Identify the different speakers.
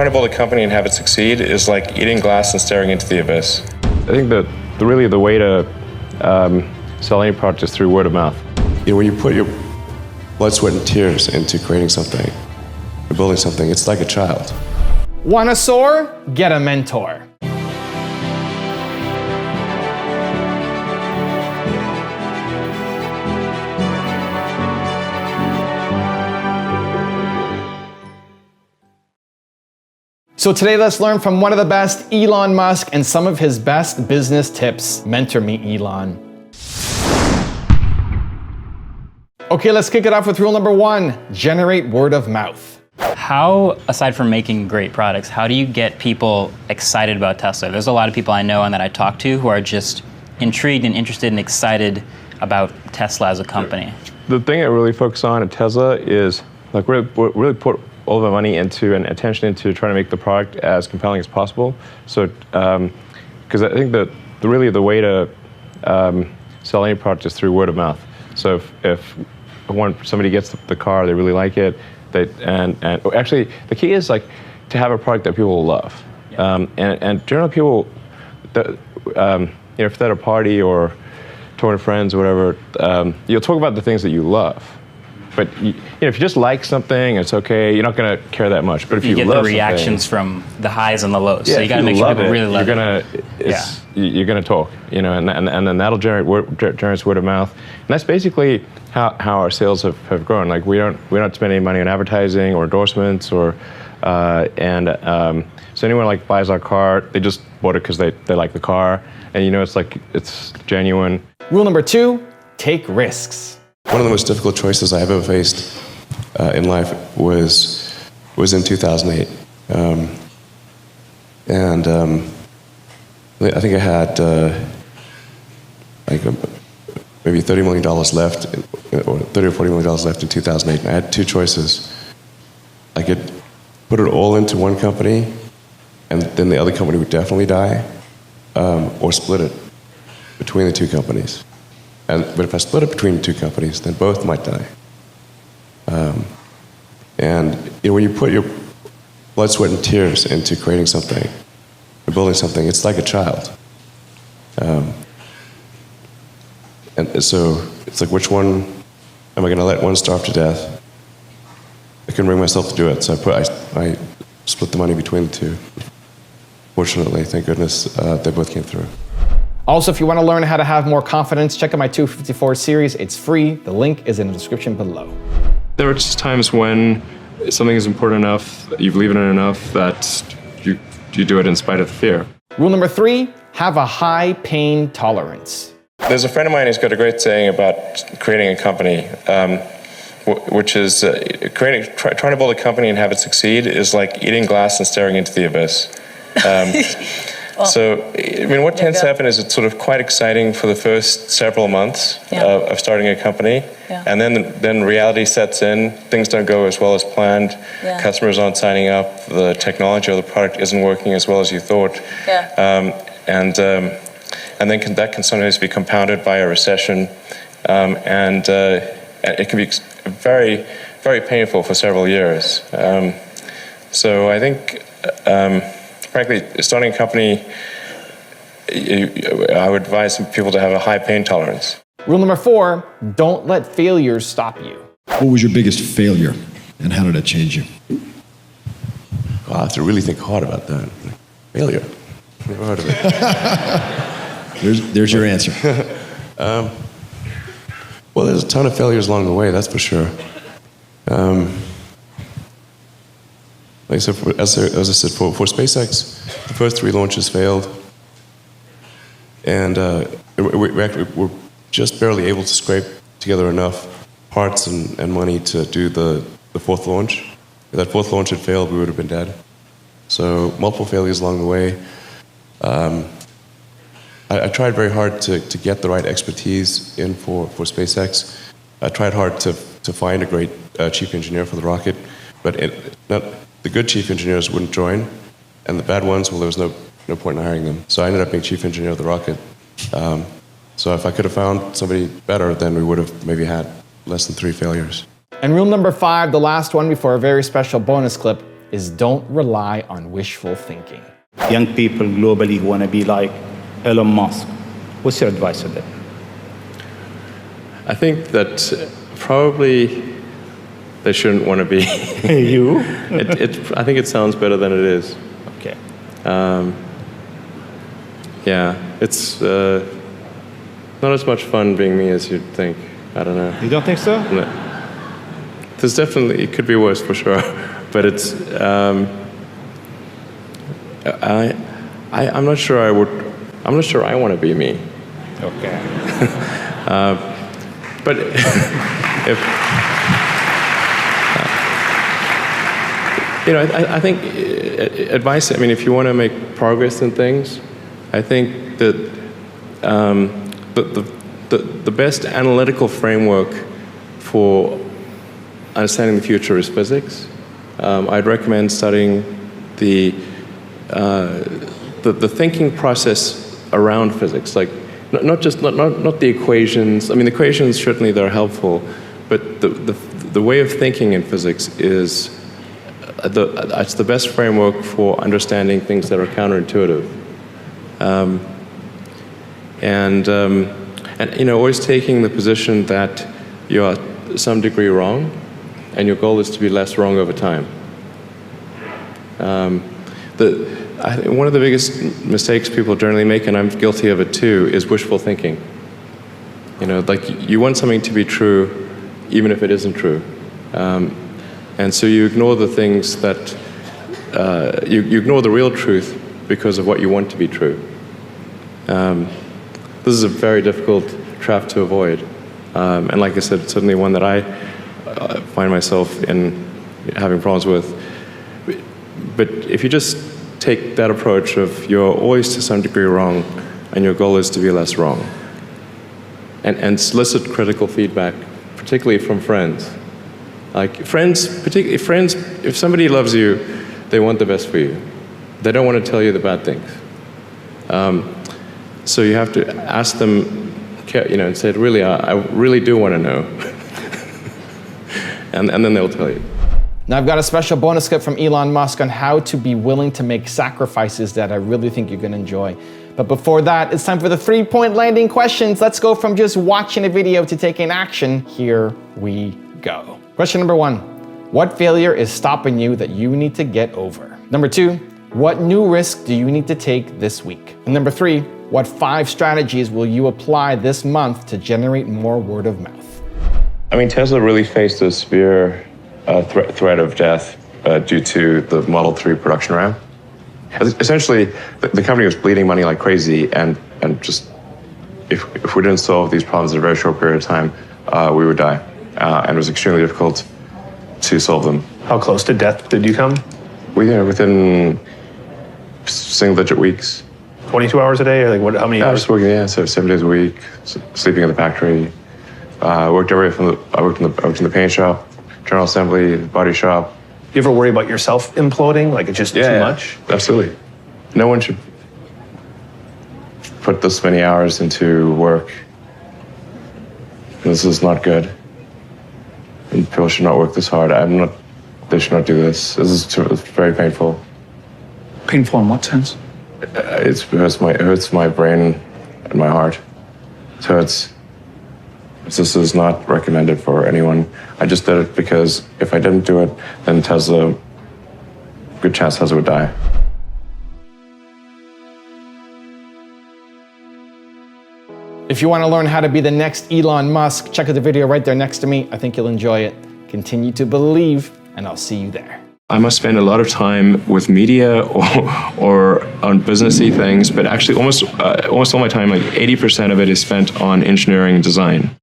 Speaker 1: trying to build a company and have it succeed is like eating glass and staring into the abyss.
Speaker 2: I think that really the way to sell any product is through word of mouth.
Speaker 3: You know, when you put your blood, sweat, and tears into creating something, or building something, it's like a child.
Speaker 4: Want a soar? Get a mentor. So today, let's learn from one of the best, Elon Musk, and some of his best business tips. Mentor me, Elon. Okay, let's kick it off with rule number 1, generate word of mouth.
Speaker 5: How, aside from making great products, how do you get people excited about Tesla? There's a lot of people I know and that I talk to who are just intrigued and interested and excited about Tesla as a company.
Speaker 2: The thing I really focus on at Tesla is like really put all of our money into and attention into trying to make the product as compelling as possible. So, because I think that really the way to sell any product is through word of mouth. So if somebody gets the car, they really like it, and actually the key is like to have a product that people will love. Yeah. And generally people, if they're at a party or talking to friends or whatever, you'll talk about the things that you love. But if you just like something, it's okay. You're not going to care that much. But if you
Speaker 5: get
Speaker 2: love
Speaker 5: the reactions from the highs and the lows,
Speaker 2: yeah,
Speaker 5: so you got to make sure people really love
Speaker 2: you're gonna talk, and then that'll generates word of mouth, and that's basically how our sales have grown. Like we don't spend any money on advertising or endorsements or so anyone like buys our car, they just bought it because they like the car, and it's genuine.
Speaker 4: Rule number 2, take risks.
Speaker 3: One of the most difficult choices I've ever faced in life was in 2008. I think I had maybe $30 million left, or $30 or $40 million left in 2008. And I had two choices. I could put it all into one company, and then the other company would definitely die, or split it between the two companies. But if I split it between the two companies, then both might die. When you put your blood, sweat, and tears into creating something, or building something, it's like a child. And so it's like, which one am I going to let one starve to death? I couldn't bring myself to do it, so I split the money between the two. Fortunately, thank goodness, they both came through.
Speaker 4: Also, if you want to learn how to have more confidence, check out my 254 series. It's free. The link is in the description below.
Speaker 2: There are just times when something is important enough, you believe in it enough, that you do it in spite of the fear.
Speaker 4: Rule number 3, have a high pain tolerance.
Speaker 1: There's a friend of mine who's got a great saying about creating a company, which is trying to build a company and have it succeed is like eating glass and staring into the abyss. So, what tends to happen is it's sort of quite exciting for the first several months of starting a company, and then reality sets in. Things don't go as well as planned. Customers aren't signing up. The technology or the product isn't working as well as you thought. And then that can sometimes be compounded by a recession, and it can be very, very painful for several years. So I think. Frankly, starting a company, I would advise people to have a high pain tolerance.
Speaker 4: Rule number 4, don't let failures stop you.
Speaker 6: What was your biggest failure, and how did it change you?
Speaker 3: Well, I have to really think hard about that. Failure. Never heard of it.
Speaker 6: There's your answer.
Speaker 3: Well, there's a ton of failures along the way, that's for sure. As I said, for SpaceX, the first 3 launches failed, and we're just barely able to scrape together enough parts and money to do the 4th launch. If that 4th launch had failed, we would have been dead. So multiple failures along the way. I tried very hard to get the right expertise in for SpaceX. I tried hard to find a great chief engineer for the rocket, but the good chief engineers wouldn't join, and the bad ones, well, there was no point in hiring them. So I ended up being chief engineer of the rocket. So if I could have found somebody better, then we would have maybe had less than 3 failures.
Speaker 4: And rule number 5, the last one before a very special bonus clip, is don't rely on wishful thinking.
Speaker 7: Young people globally who want to be like Elon Musk. What's your advice to them?
Speaker 2: I think that probably they shouldn't want to be.
Speaker 7: You?
Speaker 2: I think it sounds better than it is.
Speaker 7: Okay.
Speaker 2: Yeah, it's not as much fun being me as you'd think. I don't know.
Speaker 7: You don't think so?
Speaker 2: No. There's definitely, it could be worse for sure, but it's, I'm not sure I'm not sure I want to be me.
Speaker 7: Okay.
Speaker 2: But if, I think advice, I mean, if you want to make progress in things, I think that the best analytical framework for understanding the future is physics. I'd recommend studying the thinking process around physics, like not the equations. I mean, the equations certainly they're helpful, but the way of thinking in physics is it's the best framework for understanding things that are counterintuitive. And always taking the position that you are to some degree wrong, and your goal is to be less wrong over time. I think one of the biggest mistakes people generally make, and I'm guilty of it too, is wishful thinking. Like you want something to be true, even if it isn't true. And so you ignore the things that, you ignore the real truth because of what you want to be true. This is a very difficult trap to avoid. And like I said, certainly one that I find myself in having problems with. But if you just take that approach of you're always to some degree wrong, and your goal is to be less wrong, and solicit critical feedback, particularly from friends. Like particularly friends, if somebody loves you, they want the best for you. They don't want to tell you the bad things. So you have to ask them, and say, really, I really do want to know. and then they'll tell you.
Speaker 4: Now I've got a special bonus clip from Elon Musk on how to be willing to make sacrifices that I really think you're going to enjoy. But before that, it's time for the 3-point landing questions. Let's go from just watching a video to taking action. Here we go. Question number 1. What failure is stopping you that you need to get over? Number 2. What new risk do you need to take this week? And number 3. What 5 strategies will you apply this month to generate more word of mouth?
Speaker 2: I mean, Tesla really faced a severe threat of death due to the Model 3 production ramp. Essentially, the company was bleeding money like crazy, and just if we didn't solve these problems in a very short period of time, we would die. And it was extremely difficult to solve them.
Speaker 8: How close to death did you come?
Speaker 2: Within single-digit weeks.
Speaker 8: 22 hours a day, or like what? How many
Speaker 2: I
Speaker 8: hours?
Speaker 2: was working, so 7 days a week, sleeping in the factory. I worked in the paint shop, general assembly, body shop.
Speaker 8: Do you ever worry about yourself imploding? Like it's just too much?
Speaker 2: Absolutely. No one should put this many hours into work. This is not good. And people should not work this hard. They should not do this. It's very painful.
Speaker 8: Painful in what sense?
Speaker 2: It hurts my brain and my heart. So this is not recommended for anyone. I just did it because if I didn't do it, then good chance Tesla would die.
Speaker 4: If you want to learn how to be the next Elon Musk, check out the video right there next to me. I think you'll enjoy it. Continue to believe, and I'll see you there.
Speaker 2: I must spend a lot of time with media or on businessy things, but actually almost all my time, like 80% of it is spent on engineering and design.